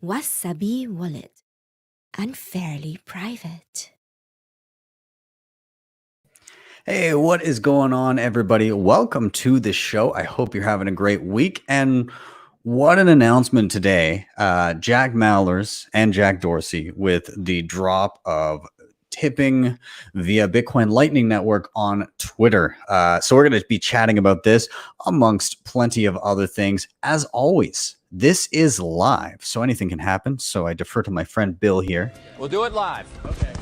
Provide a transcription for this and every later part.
Wasabi Wallet. Unfairly private. Hey, what is going on, everybody? Welcome to the show. I hope you're having a great week. And what an announcement today. Jack Mallers and Jack Dorsey with the drop of tipping via Bitcoin Lightning Network on Twitter. So we're going to be chatting about this amongst plenty of other things. As always, this is live, so anything can happen. So I defer to my friend Bill here. We'll do it live. Okay.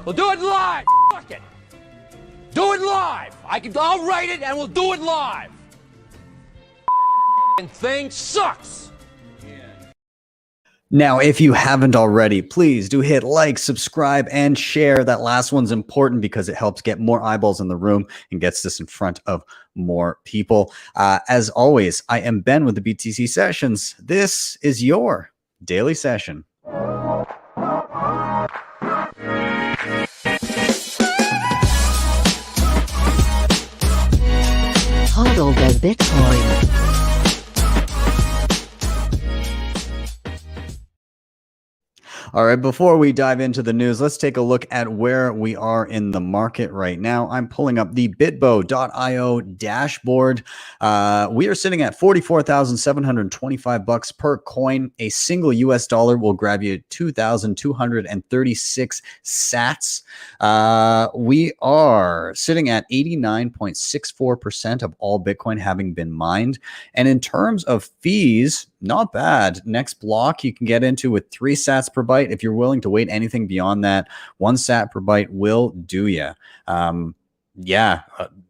We'll do it live. Fuck it. Do it live. I'll write it and we'll do it live. And thing sucks. Now, if you haven't already, please do hit like, subscribe, and share. That last one's important because it helps get more eyeballs in the room and gets this in front of more people. As always, I am Ben with the BTC Sessions. This is your daily session. Hodl the Bitcoin. All right, before we dive into the news, let's take a look at where we are in the market right now. I'm pulling up the bitbo.io dashboard. We are sitting at $44,725 per coin. A single US dollar will grab you 2,236 sats. We are sitting at 89.64% of all Bitcoin having been mined. And in terms of fees, not bad. Next block you can get into with 3 sats per byte. If you're willing to wait anything beyond that, 1 sat per byte will do you.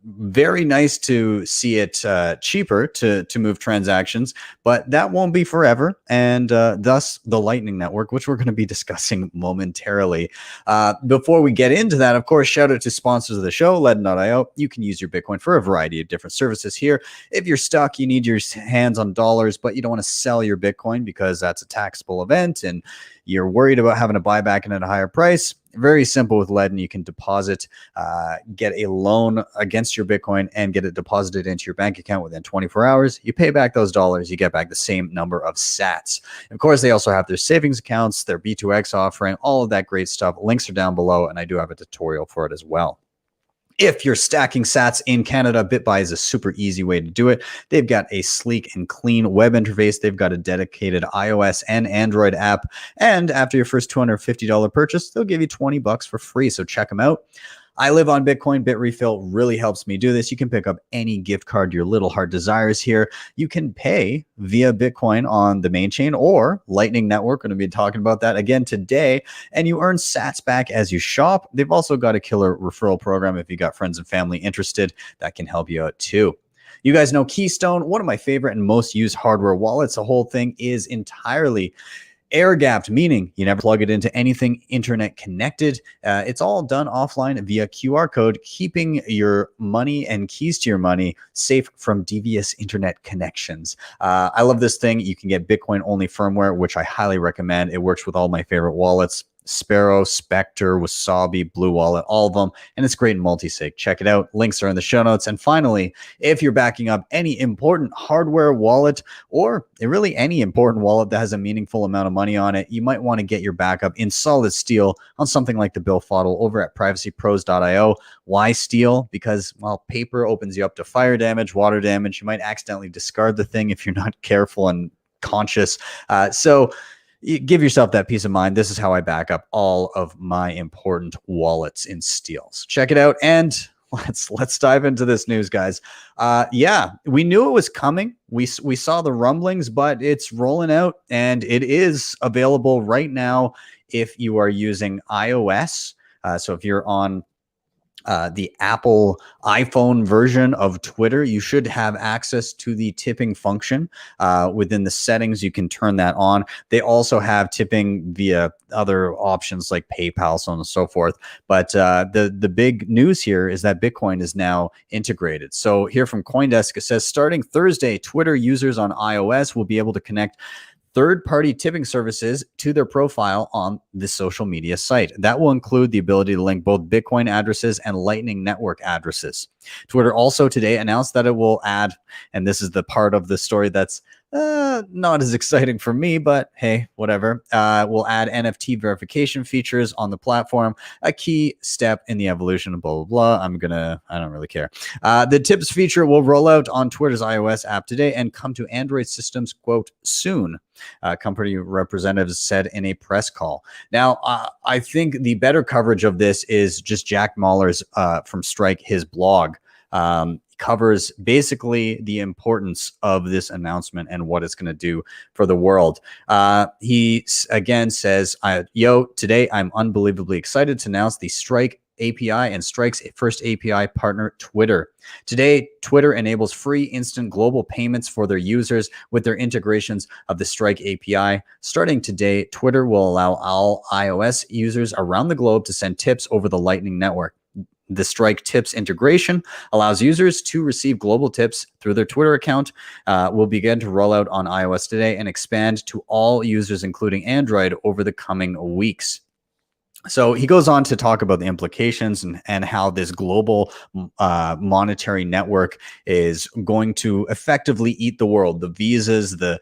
Very nice to see it cheaper to move transactions, but that won't be forever. And thus the Lightning Network, which we're going to be discussing momentarily. Before we get into that, of course, shout out to sponsors of the show, LEDN.io. You can use your Bitcoin for a variety of different services here. If you're stuck, you need your hands on dollars, but you don't want to sell your Bitcoin because that's a taxable event and you're worried about having to buy back in at a higher price. Very simple with LEDN. You can deposit, get a loan against your Bitcoin and get it deposited into your bank account within 24 hours. You pay back those dollars, you get back the same number of sats. Of course, they also have their savings accounts, their B2X offering, all of that great stuff. Links are down below, and I do have a tutorial for it as well. If you're stacking sats in Canada, Bitbuy is a super easy way to do it. They've got a sleek and clean web interface. They've got a dedicated iOS and Android app. And after your first $250 purchase, they'll give you $20 for free. So check them out. I live on Bitcoin. Bitrefill really helps me do this. You can pick up any gift card your little heart desires here. You can pay via Bitcoin on the main chain or Lightning Network. We're going to be talking about that again today. And you earn sats back as you shop. They've also got a killer referral program. If you got friends and family interested, that can help you out too. You guys know Keystone, one of my favorite and most used hardware wallets. The whole thing is entirely air-gapped, meaning you never plug it into anything internet connected. It's all done offline via QR code, keeping your money and keys to your money safe from devious internet connections. I love this thing. You can get Bitcoin-only firmware, which I highly recommend. It works with all my favorite wallets. Sparrow, Spectre, Wasabi, Blue Wallet, all of them. And it's great in multi-sig. Check it out. Links are in the show notes. And finally, if you're backing up any important hardware wallet or really any important wallet that has a meaningful amount of money on it, you might want to get your backup in solid steel on something like the BillFodl over at privacypros.io. Why steel? Because, well, paper opens you up to fire damage, water damage. You might accidentally discard the thing if you're not careful and conscious. So you give yourself that peace of mind. This is how I back up all of my important wallets in steels. Check it out, and let's dive into this news, guys. We knew it was coming. We saw the rumblings, but it's rolling out, and it is available right now if you are using iOS. So if you're on the Apple iPhone version of Twitter, you should have access to the tipping function. Within the settings, you can turn that on. They also have tipping via other options like PayPal, so on and so forth. But the big news here is that Bitcoin is now integrated. So here from CoinDesk, it says starting Thursday, Twitter users on iOS will be able to connect third-party tipping services to their profile on the social media site. That will include the ability to link both Bitcoin addresses and Lightning Network addresses. Twitter also today announced that it will add, and this is the part of the story that's not as exciting for me, but hey, whatever. We'll add NFT verification features on the platform, a key step in the evolution of blah, blah, blah. I don't really care. The tips feature will roll out on Twitter's iOS app today and come to Android systems, quote, soon. Company representatives said in a press call. Now, I think the better coverage of this is just Jack Mahler's from Strike, his blog. Covers basically the importance of this announcement and what it's going to do for the world. He again says, today I'm unbelievably excited to announce the Strike API and Strike's first API partner, Twitter. Today, Twitter enables free instant global payments for their users with their integrations of the Strike API. Starting today, Twitter will allow all iOS users around the globe to send tips over the Lightning Network. The Strike Tips integration allows users to receive global tips through their Twitter account. Will begin to roll out on iOS today and expand to all users, including Android, over the coming weeks. So he goes on to talk about the implications and how this global monetary network is going to effectively eat the world. The Visas, the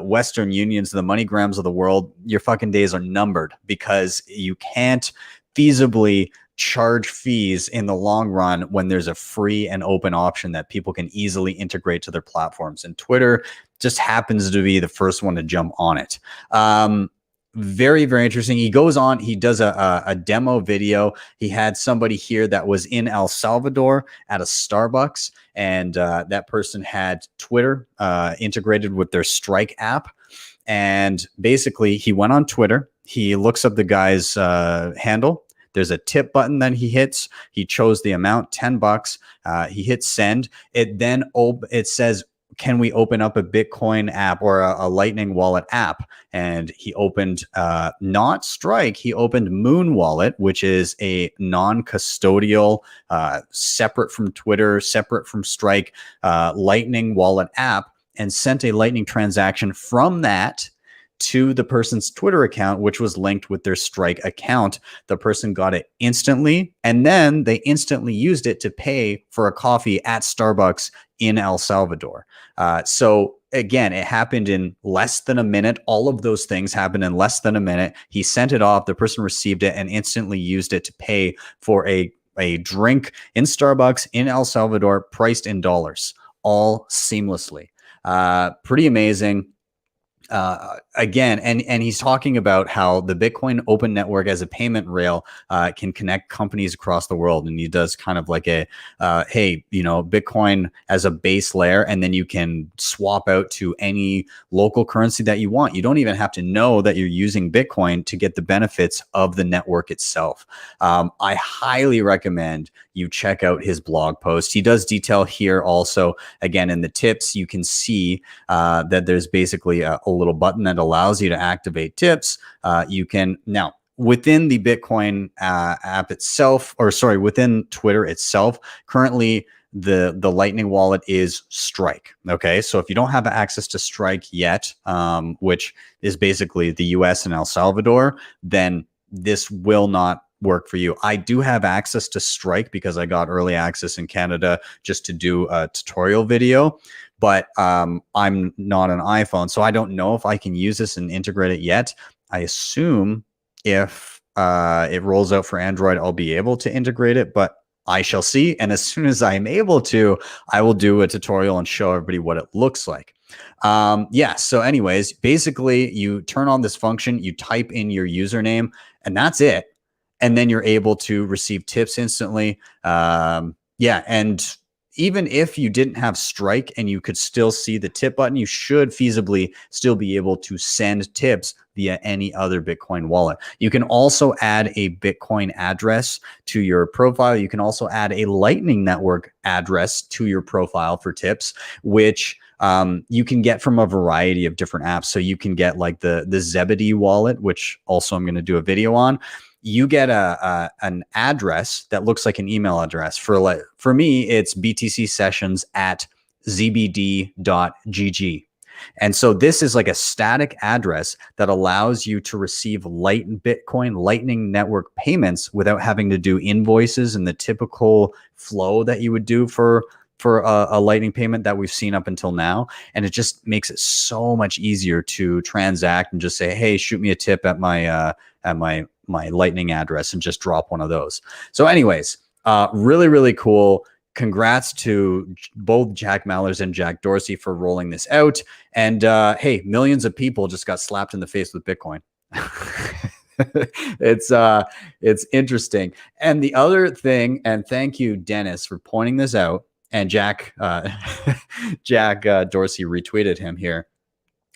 Western Unions, the MoneyGrams of the world, your fucking days are numbered because you can't feasibly charge fees in the long run when there's a free and open option that people can easily integrate to their platforms. And Twitter just happens to be the first one to jump on it. Very, very interesting. He goes on, he does a demo video. He had somebody here that was in El Salvador at a Starbucks, and that person had Twitter integrated with their Strike app. And basically, he went on Twitter. He looks up the guy's handle. There's a tip button that he hits. He chose the amount, $10. He hits send. It then it says, can we open up a Bitcoin app or a Lightning Wallet app? And he opened not Strike. He opened Moon Wallet, which is a non-custodial, separate from Twitter, separate from Strike, Lightning Wallet app, and sent a Lightning transaction from that to the person's Twitter account, which was linked with their Strike account. The person got it instantly, and then they instantly used it to pay for a coffee at Starbucks in El Salvador. So again, it happened in less than a minute. All of those things happened in less than a minute. He sent it off, the person received it, and instantly used it to pay for a drink in Starbucks in El Salvador, priced in dollars, all seamlessly. Pretty amazing. Again, and he's talking about how the Bitcoin open network as a payment rail can connect companies across the world. And he does kind of like a, hey, Bitcoin as a base layer, and then you can swap out to any local currency that you want. You don't even have to know that you're using Bitcoin to get the benefits of the network itself. I highly recommend you check out his blog post. He does detail here also, again, in the tips, you can see that there's basically a little button that allows you to activate tips. You can now within the Bitcoin app itself, within Twitter itself, currently the Lightning wallet is Strike. Okay, so if you don't have access to Strike yet, which is basically the US and El Salvador, then this will not work for you. I do have access to Strike because I got early access in Canada just to do a tutorial video. But I'm not an iPhone, so I don't know if I can use this and integrate it yet. I assume if it rolls out for Android, I'll be able to integrate it, but I shall see. And as soon as I'm able to, I will do a tutorial and show everybody what it looks like. So anyways, basically you turn on this function, you type in your username, and that's it. And then you're able to receive tips instantly. And even if you didn't have Strike and you could still see the tip button, you should feasibly still be able to send tips via any other Bitcoin wallet. You can also add a Bitcoin address to your profile. You can also add a Lightning Network address to your profile for tips, which you can get from a variety of different apps. So you can get like the Zebedee wallet, which also I'm going to do a video on. You get an address that looks like an email address. For me, it's btcsessions@zbd.gg. And so this is like a static address that allows you to receive Bitcoin Lightning Network payments without having to do invoices and the typical flow that you would do for a Lightning payment that we've seen up until now. And it just makes it so much easier to transact and just say, hey, shoot me a tip at my Lightning address and just drop one of those. So anyways, really, really cool. Congrats to both Jack Mallers and Jack Dorsey for rolling this out. And hey, millions of people just got slapped in the face with Bitcoin. It's interesting. And the other thing, and thank you, Dennis, for pointing this out. And Jack Dorsey retweeted him here.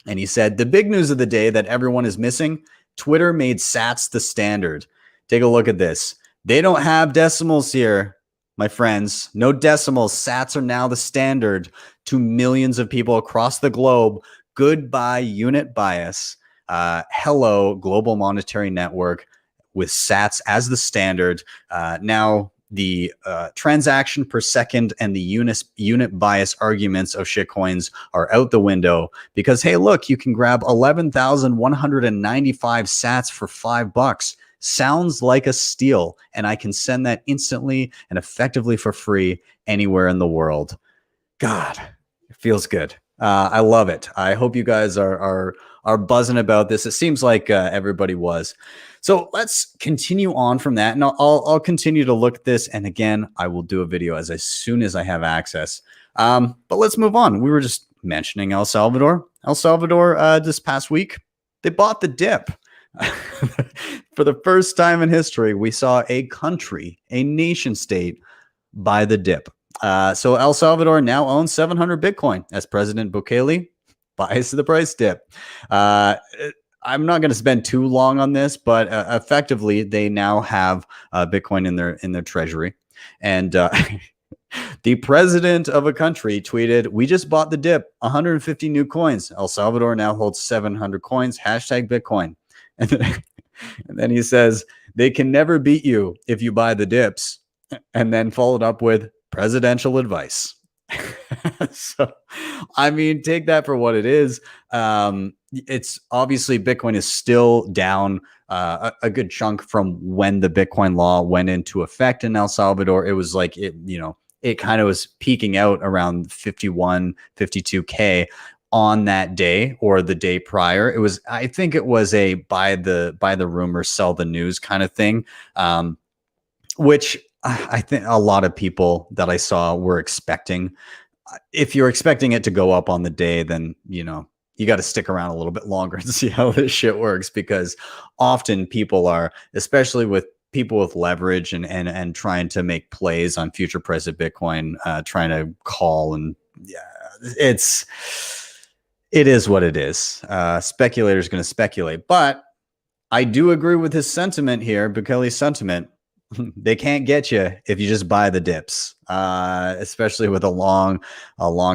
And he said, the big news of the day that everyone is missing, Twitter made sats the standard. Take a look at this. They don't have decimals here, my friends. No decimals. Sats are now the standard to millions of people across the globe. Goodbye, unit bias. Hello, global monetary network with sats as the standard. Now, the transaction per second and the unit bias arguments of shitcoins are out the window because, hey, look, you can grab 11,195 sats for $5. Sounds like a steal, and I can send that instantly and effectively for free anywhere in the world. God, it feels good. I love it. I hope you guys are buzzing about this. It seems like everybody was. So let's continue on from that, and I'll continue to look at this. And again, I will do a video as soon as I have access. But let's move on. We were just mentioning El Salvador. El Salvador this past week, they bought the dip. For the first time in history, we saw a country, a nation state, buy the dip. So El Salvador now owns 700 Bitcoin as President Bukele buys the price dip. I'm not going to spend too long on this, but effectively, they now have Bitcoin in their treasury. And the president of a country tweeted, "We just bought the dip, 150 new coins. El Salvador now holds 700 coins, hashtag Bitcoin." And then he says, "They can never beat you if you buy the dips." And then followed up with presidential advice. So, I mean, take that for what it is. It's obviously Bitcoin is still down a good chunk from when the Bitcoin law went into effect in El Salvador. It was like it kind of was peaking out around 51, 52K on that day or the day prior. I think it was a buy the rumor, sell the news kind of thing, which I think a lot of people that I saw were expecting. If you're expecting it to go up on the day, then, you got to stick around a little bit longer and see how this shit works, because often people are, especially with people with leverage and trying to make plays on future price of Bitcoin, trying to call, and it is what it is. Speculators going to speculate, but I do agree with his sentiment here, Bukele's sentiment. They can't get you if you just buy the dips, especially with a long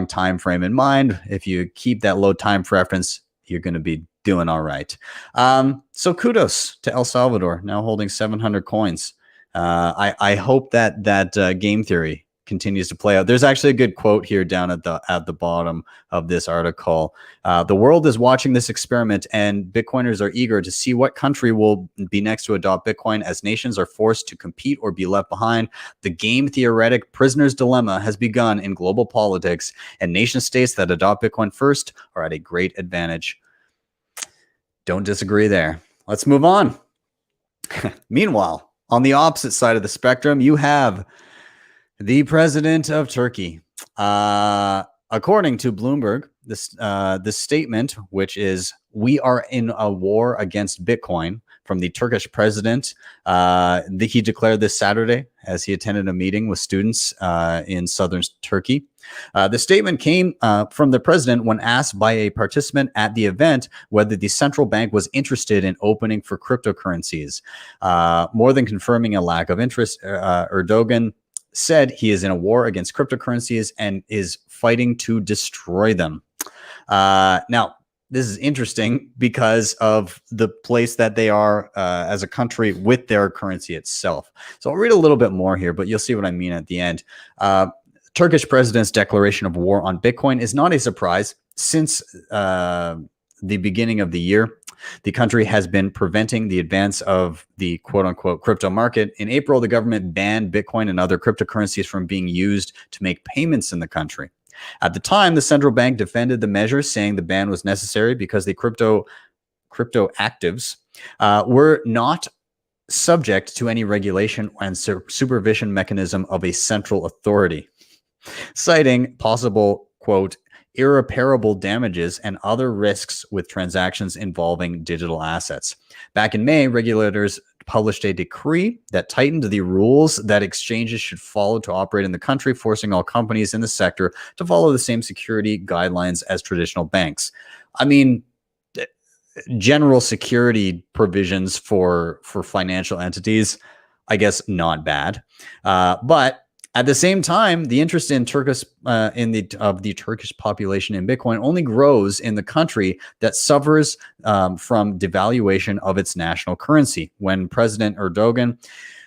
time frame in mind. If you keep that low time preference, you're going to be doing all right. So kudos to El Salvador, now holding 700 coins. I hope that game theory continues to play out. There's actually a good quote here down at the bottom of this article. The world is watching this experiment, and Bitcoiners are eager to see what country will be next to adopt Bitcoin as nations are forced to compete or be left behind. The game theoretic prisoner's dilemma has begun in global politics, and nation states that adopt Bitcoin first are at a great advantage. Don't disagree there. Let's move on. Meanwhile, on the opposite side of the spectrum, you have the president of Turkey. According to Bloomberg, this statement, which is, "We are in a war against Bitcoin," from the Turkish president, he declared this Saturday as he attended a meeting with students in southern Turkey. The statement came from the president when asked by a participant at the event whether the central bank was interested in opening for cryptocurrencies. More than confirming a lack of interest, Erdogan said he is in a war against cryptocurrencies and is fighting to destroy them. Now, this is interesting because of the place that they are as a country with their currency itself. So I'll read a little bit more here, but you'll see what I mean at the end. Turkish president's declaration of war on Bitcoin is not a surprise, since the beginning of the year, the country has been preventing the advance of the quote-unquote crypto market. In April, the government banned Bitcoin and other cryptocurrencies from being used to make payments in the country. At the time, the central bank defended the measure, saying the ban was necessary because the crypto actives were not subject to any regulation and supervision mechanism of a central authority, citing possible, quote, irreparable damages and other risks with transactions involving digital assets. Back in May, regulators published a decree that tightened the rules that exchanges should follow to operate in the country, forcing all companies in the sector to follow the same security guidelines as traditional banks. I mean, general security provisions for financial entities, I guess, not bad. But at the same time, the interest in the Turkish population in Bitcoin only grows in the country that suffers from devaluation of its national currency. When President Erdogan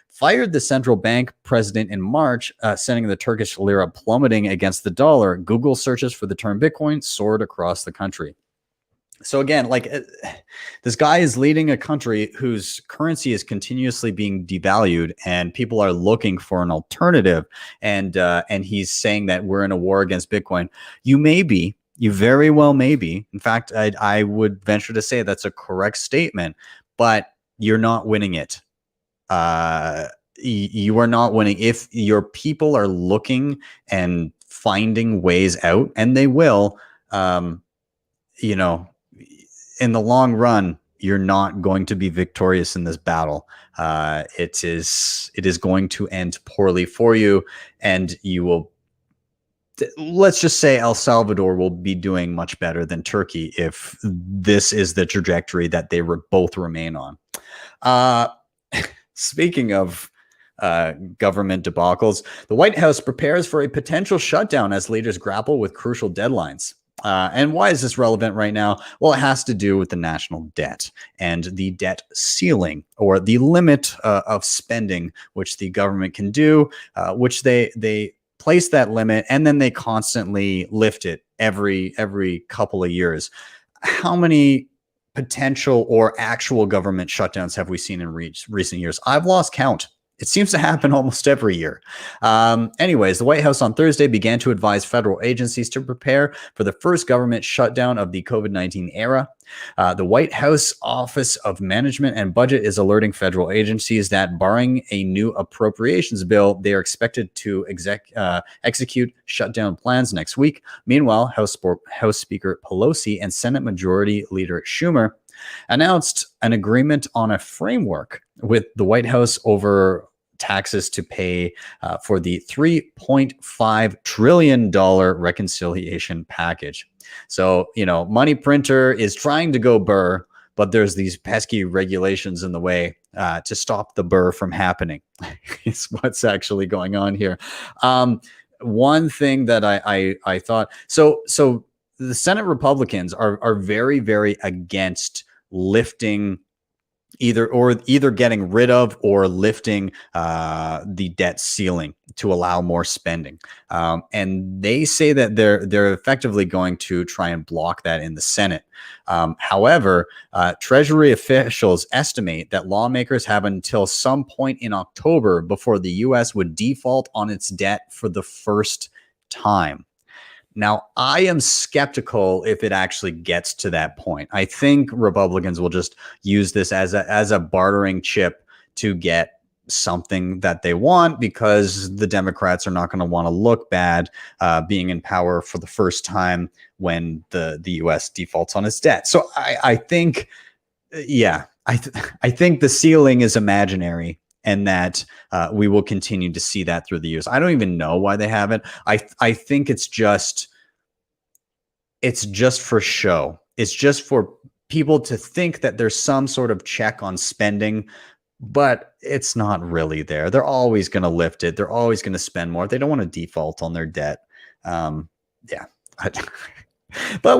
fired the central bank president in March, sending the Turkish lira plummeting against the dollar, Google searches for the term Bitcoin soared across the country. So again, like this guy is leading a country whose currency is continuously being devalued, and people are looking for an alternative. And he's saying that we're in a war against Bitcoin. You very well may be. In fact, I would venture to say that's a correct statement, but you're not winning it. You are not winning if your people are looking and finding ways out, and they will. In the long run, you're not going to be victorious in this battle. It is going to end poorly for you, and you will. Let's just say El Salvador will be doing much better than Turkey if this is the trajectory that they both remain on. Speaking of government debacles, the White House prepares for a potential shutdown as leaders grapple with crucial deadlines. And why is this relevant right now? Well, it has to do with the national debt and the debt ceiling, or the limit of spending which the government can do, which they place that limit, and then they constantly lift it every couple of years. How many potential or actual government shutdowns have we seen in recent years? I've lost count. It seems to happen almost every year. Anyways, the White House on Thursday began to advise federal agencies to prepare for the first government shutdown of the COVID-19 era. The White House Office of Management and Budget is alerting federal agencies that, barring a new appropriations bill, they are expected to execute shutdown plans next week. Meanwhile, House Speaker Pelosi and Senate Majority Leader Schumer announced an agreement on a framework with the White House over taxes to pay for the $3.5 trillion reconciliation package. So, money printer is trying to go burr, but there's these pesky regulations in the way to stop the burr from happening. It's what's actually going on here. One thing that I thought, so the Senate Republicans are very, very against lifting either getting rid of or lifting the debt ceiling to allow more spending. And they say that they're effectively going to try and block that in the Senate. However, Treasury officials estimate that lawmakers have until some point in October before the U.S. would default on its debt for the first time. Now, I am skeptical if it actually gets to that point. I think Republicans will just use this as a bartering chip to get something that they want, because the Democrats are not going to want to look bad being in power for the first time when the U.S. defaults on its debt. So I think, I think the ceiling is imaginary, and that we will continue to see that through the years. I don't even know why they haven't. I think it's just for show. It's just for people to think that there's some sort of check on spending, but it's not really there. They're always going to lift it. They're always going to spend more. They don't want to default on their debt. But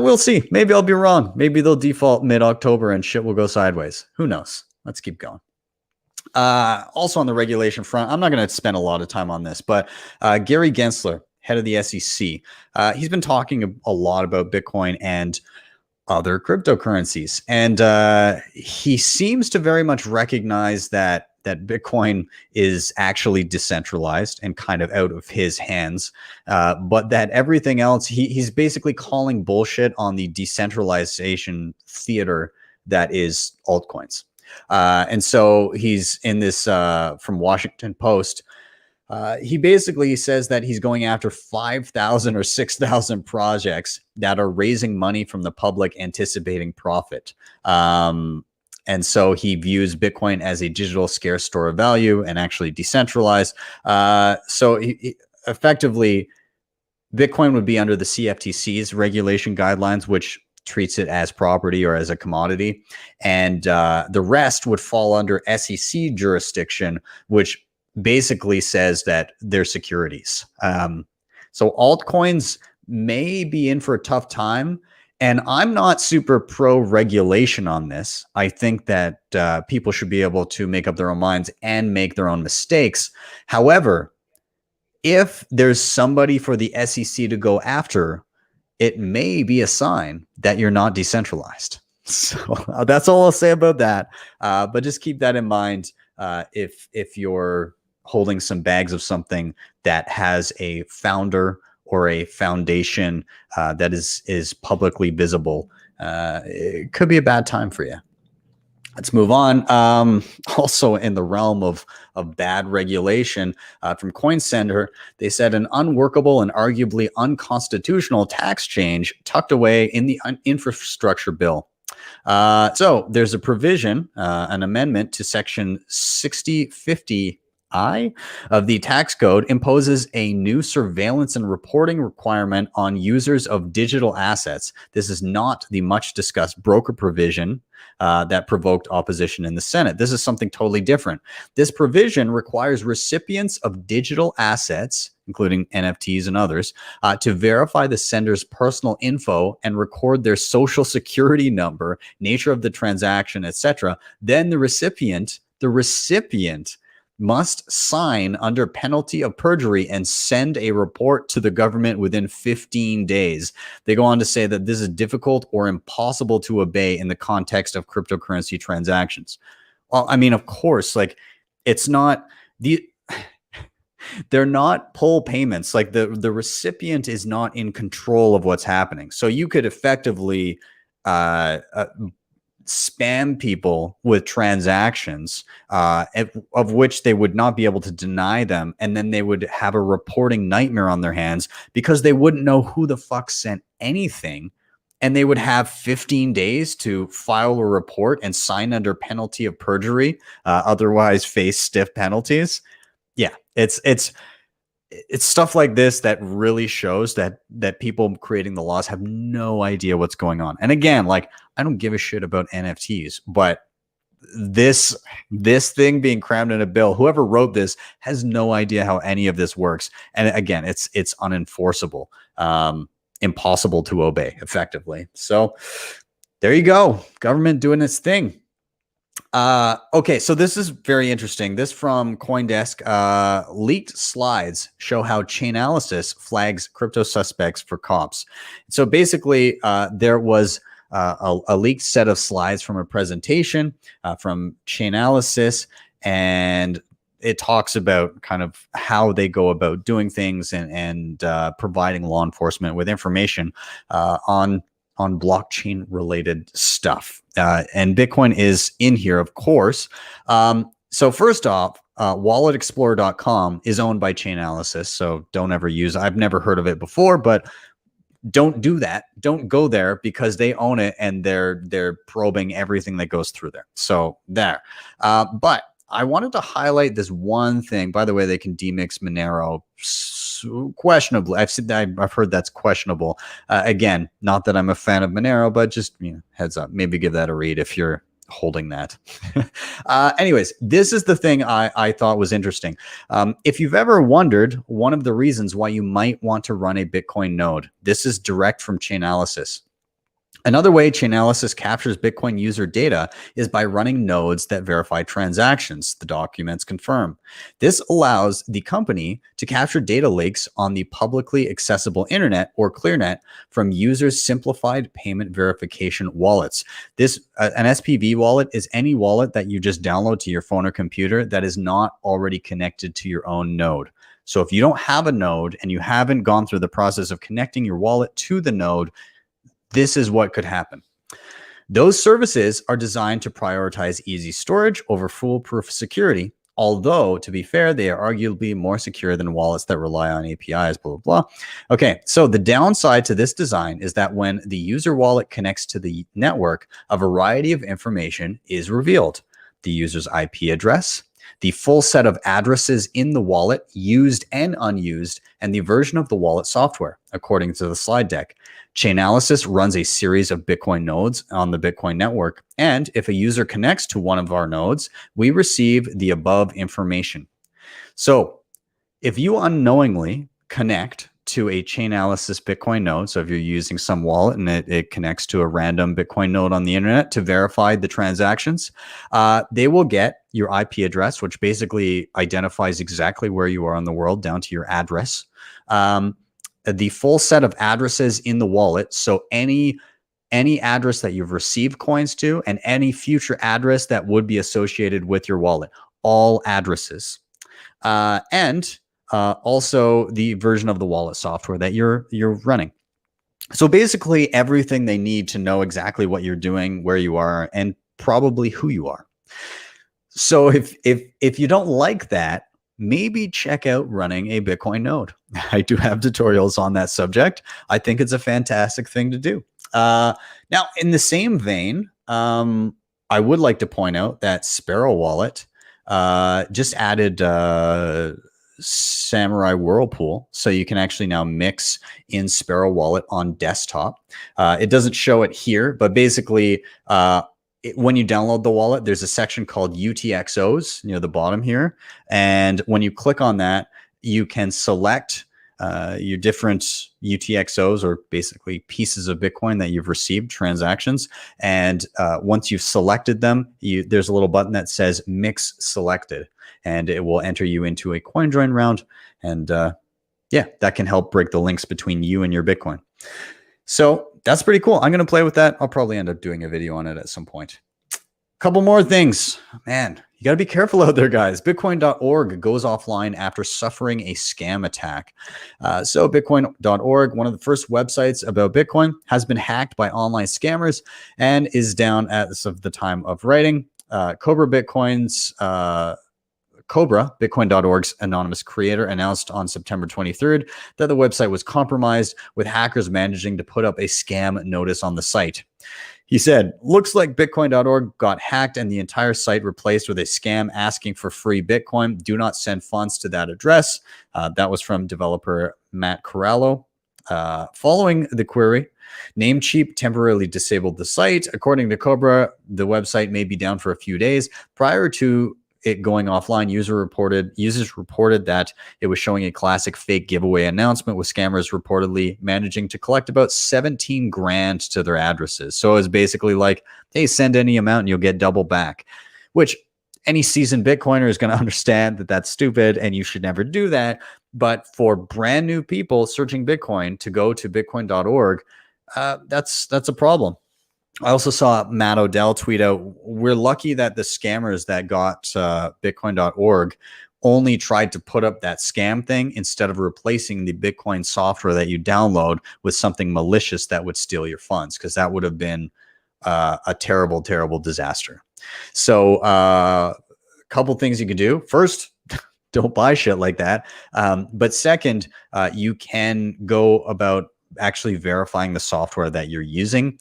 we'll see. Maybe I'll be wrong. Maybe they'll default mid-October and shit will go sideways. Who knows? Let's keep going. Also on the regulation front, I'm not going to spend a lot of time on this, but Gary Gensler, head of the SEC. He's been talking a lot about Bitcoin and other cryptocurrencies, and he seems to very much recognize that Bitcoin is actually decentralized and kind of out of his hands, but that everything else, he's basically calling bullshit on the decentralization theater that is altcoins. And so he's in this from Washington Post. He basically says that he's going after 5,000 or 6,000 projects that are raising money from the public anticipating profit. And so he views Bitcoin as a digital scarce store of value and actually decentralized. So effectively, Bitcoin would be under the CFTC's regulation guidelines, which treats it as property or as a commodity. And the rest would fall under SEC jurisdiction, which basically says that they're securities. So altcoins may be in for a tough time. And I'm not super pro regulation on this. I think that people should be able to make up their own minds and make their own mistakes. However, if there's somebody for the SEC to go after, it may be a sign that you're not decentralized. So that's all I'll say about that. But just keep that in mind if you're holding some bags of something that has a founder or a foundation that is publicly visible. It could be a bad time for you. Let's move on. Also in the realm of bad regulation, from CoinCenter, they said an unworkable and arguably unconstitutional tax change tucked away in the infrastructure bill. So there's a provision, an amendment to section 6050I of the tax code imposes a new surveillance and reporting requirement on users of digital assets. This is not the much discussed broker provision that provoked opposition in the Senate. This is something totally different. This provision requires recipients of digital assets, including NFTs and others, to verify the sender's personal info and record their social security number, nature of the transaction, etc. Then the recipient must sign under penalty of perjury and send a report to the government within 15 days. They go on to say that this is difficult or impossible to obey in the context of cryptocurrency transactions. Well, I mean, of course, like it's not they're not pull payments. Like the recipient is not in control of what's happening. So you could effectively spam people with transactions of which they would not be able to deny them, and then they would have a reporting nightmare on their hands because they wouldn't know who the fuck sent anything, and they would have 15 days to file a report and sign under penalty of perjury, otherwise face stiff penalties. Yeah, it's stuff like this that really shows that people creating the laws have no idea what's going on. And again, like, I don't give a shit about NFTs, but this thing being crammed in a bill, whoever wrote this has no idea how any of this works. And again, it's unenforceable, impossible to obey effectively. So there you go. Government doing its thing. Okay, so this is very interesting. This from CoinDesk. Leaked slides show how Chainalysis flags crypto suspects for cops. So basically, there was a leaked set of slides from a presentation from Chainalysis, and it talks about kind of how they go about doing things and providing law enforcement with information on blockchain related stuff. And Bitcoin is in here, of course. So first off, walletexplorer.com is owned by Chainalysis. So don't ever use, I've never heard of it before, but don't do that. Don't go there because they own it and they're probing everything that goes through there. So there. But I wanted to highlight this one thing. By the way, they can demix Monero questionably. I've heard that's questionable. Again, not that I'm a fan of Monero, but just heads up. Maybe give that a read if you're holding that. Anyways, this is the thing I thought was interesting. If you've ever wondered one of the reasons why you might want to run a Bitcoin node, this is direct from Chainalysis. Another way Chainalysis captures Bitcoin user data is by running nodes that verify transactions, the documents confirm. This allows the company to capture data leaks on the publicly accessible internet or ClearNet from users' simplified payment verification wallets. This an SPV wallet is any wallet that you just download to your phone or computer that is not already connected to your own node. So if you don't have a node and you haven't gone through the process of connecting your wallet to the node, this is what could happen. Those services are designed to prioritize easy storage over foolproof security, although, to be fair, they are arguably more secure than wallets that rely on APIs, blah, blah, blah. Okay, so the downside to this design is that when the user wallet connects to the network, a variety of information is revealed. The user's IP address, the full set of addresses in the wallet, used and unused, and the version of the wallet software, according to the slide deck. Chainalysis runs a series of Bitcoin nodes on the Bitcoin network, and if a user connects to one of our nodes, we receive the above information. So if you unknowingly connect to a Chainalysis Bitcoin node, so if you're using some wallet and it connects to a random Bitcoin node on the internet to verify the transactions, they will get your IP address, which basically identifies exactly where you are in the world down to your address. The full set of addresses in the wallet. So any address that you've received coins to and any future address that would be associated with your wallet, all addresses. And also the version of the wallet software that you're running. So basically everything they need to know exactly what you're doing, where you are, and probably who you are. So if you don't like that, maybe check out running a Bitcoin node. I do have tutorials on that subject. I think it's a fantastic thing to do. Now, in the same vein, I would like to point out that Sparrow Wallet just added Samurai Whirlpool, so you can actually now mix in Sparrow Wallet on desktop. It doesn't show it here, but basically, when you download the wallet, there's a section called UTXOs near the bottom here. And when you click on that, you can select your different UTXOs, or basically pieces of Bitcoin that you've received, transactions. And once you've selected them, there's a little button that says Mix Selected, and it will enter you into a coin join round. And yeah, that can help break the links between you and your Bitcoin. So that's pretty cool. I'm going to play with that. I'll probably end up doing a video on it at some point. Couple more things. Man, you got to be careful out there, guys. Bitcoin.org goes offline after suffering a scam attack. So Bitcoin.org, one of the first websites about Bitcoin, has been hacked by online scammers and is down as of the time of writing. Cobra, Bitcoin.org's anonymous creator, announced on September 23rd that the website was compromised, with hackers managing to put up a scam notice on the site. He said, "Looks like Bitcoin.org got hacked and the entire site replaced with a scam asking for free Bitcoin. Do not send funds to that address." That was from developer Matt Corallo. Following the query, Namecheap temporarily disabled the site. According to Cobra, the website may be down for a few days. Prior to it going offline, users reported that it was showing a classic fake giveaway announcement, with scammers reportedly managing to collect about 17 grand to their addresses. So it's basically like, hey, send any amount and you'll get double back, which any seasoned Bitcoiner is going to understand that that's stupid and you should never do that. But for brand new people searching Bitcoin to go to bitcoin.org, that's a problem. I also saw Matt Odell tweet out, "We're lucky that the scammers that got Bitcoin.org only tried to put up that scam thing instead of replacing the Bitcoin software that you download with something malicious that would steal your funds, because that would have been a terrible, terrible disaster." So a couple things you can do. First, don't buy shit like that. But second, you can go about actually verifying the software that you're using.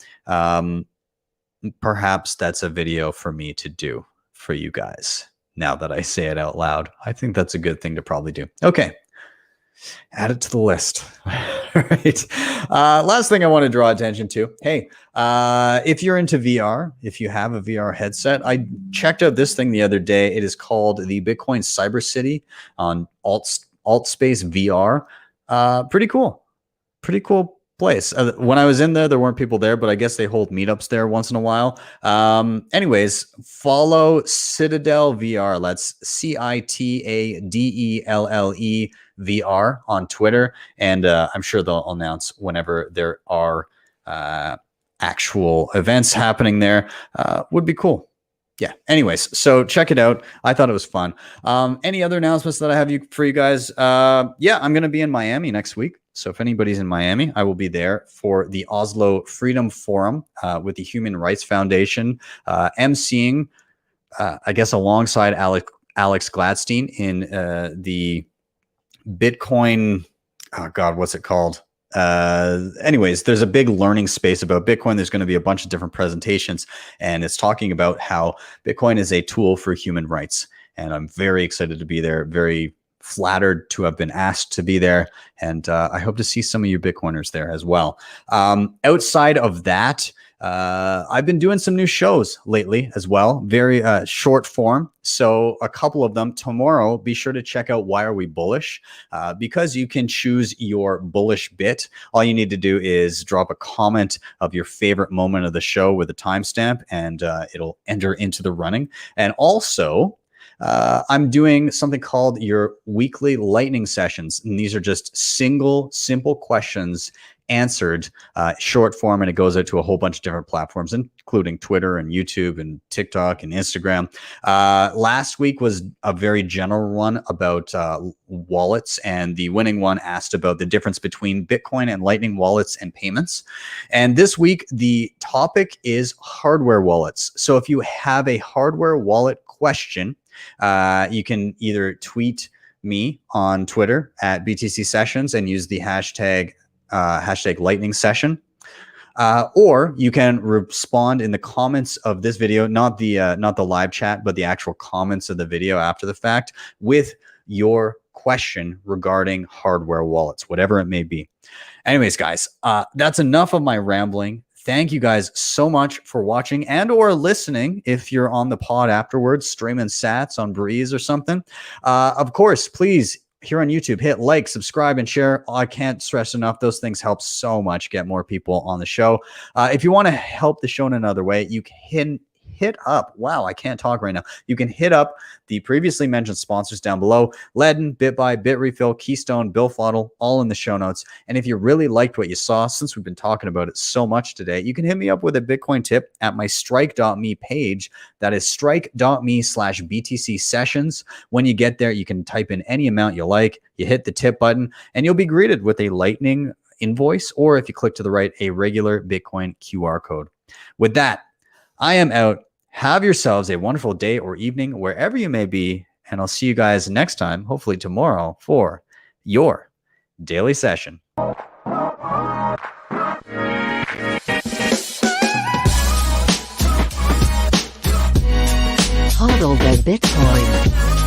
Perhaps that's a video for me to do for you guys. Now that I say it out loud, I think that's a good thing to probably do. Okay. Add it to the list. Right. Last thing I want to draw attention to. Hey, if you're into VR, if you have a VR headset, I checked out this thing the other day. It is called the Bitcoin Cyber City on AltSpace VR. Pretty cool. Pretty cool place. When I was in there weren't people there, but I guess they hold meetups there once in a while. Anyways, follow Citadel VR. That's CITADELLE VR on Twitter, and I'm sure they'll announce whenever there are actual events happening there. Would be cool. Yeah. Anyways, so check it out. I thought it was fun. Any other announcements that I have for you guys? Yeah, I'm going to be in Miami next week. So if anybody's in Miami, I will be there for the Oslo Freedom Forum with the Human Rights Foundation, emceeing, I guess, alongside Alex Gladstein in the Bitcoin. Oh God, what's it called? Anyways, there's a big learning space about Bitcoin. There's going to be a bunch of different presentations, and it's talking about how Bitcoin is a tool for human rights. And I'm very excited to be there, very flattered to have been asked to be there. And I hope to see some of you Bitcoiners there as well. Outside of that, I've been doing some new shows lately as well, very short form. So a couple of them tomorrow. Be sure to check out Why Are We Bullish? Because you can choose your bullish bit. All you need to do is drop a comment of your favorite moment of the show with a timestamp, and it'll enter into the running. And also, I'm doing something called your weekly lightning sessions. And these are just simple questions answered short form, and it goes out to a whole bunch of different platforms, including Twitter and YouTube and TikTok and Instagram. Last week was a very general one about wallets, and the winning one asked about the difference between Bitcoin and Lightning wallets and payments. And this week, the topic is hardware wallets. So if you have a hardware wallet question, you can either tweet me on Twitter at BTC Sessions and use the hashtag lightning session, or you can respond in the comments of this video, not the live chat, but the actual comments of the video after the fact, with your question regarding hardware wallets, whatever it may be. Anyways, guys, that's enough of my rambling. Thank you guys so much for watching and or listening. If you're on the pod afterwards, streaming sats on Breeze or something, of course, please, here on YouTube, hit like, subscribe, and share. I can't stress enough. Those things help so much get more people on the show. If you want to help the show in another way, you can hit up. Wow, I can't talk right now. You can hit up the previously mentioned sponsors down below: LEDN, Bitbuy, Bitrefill, Keystone, BillFodl, all in the show notes. And if you really liked what you saw, since we've been talking about it so much today, you can hit me up with a Bitcoin tip at my strike.me page. That is strike.me/BTC sessions. When you get there, you can type in any amount you like. You hit the tip button, and you'll be greeted with a Lightning invoice, or if you click to the right, a regular Bitcoin QR code. With that, I am out. Have yourselves a wonderful day or evening wherever you may be, and I'll see you guys next time, hopefully tomorrow, for your daily session. HODL the Bitcoin.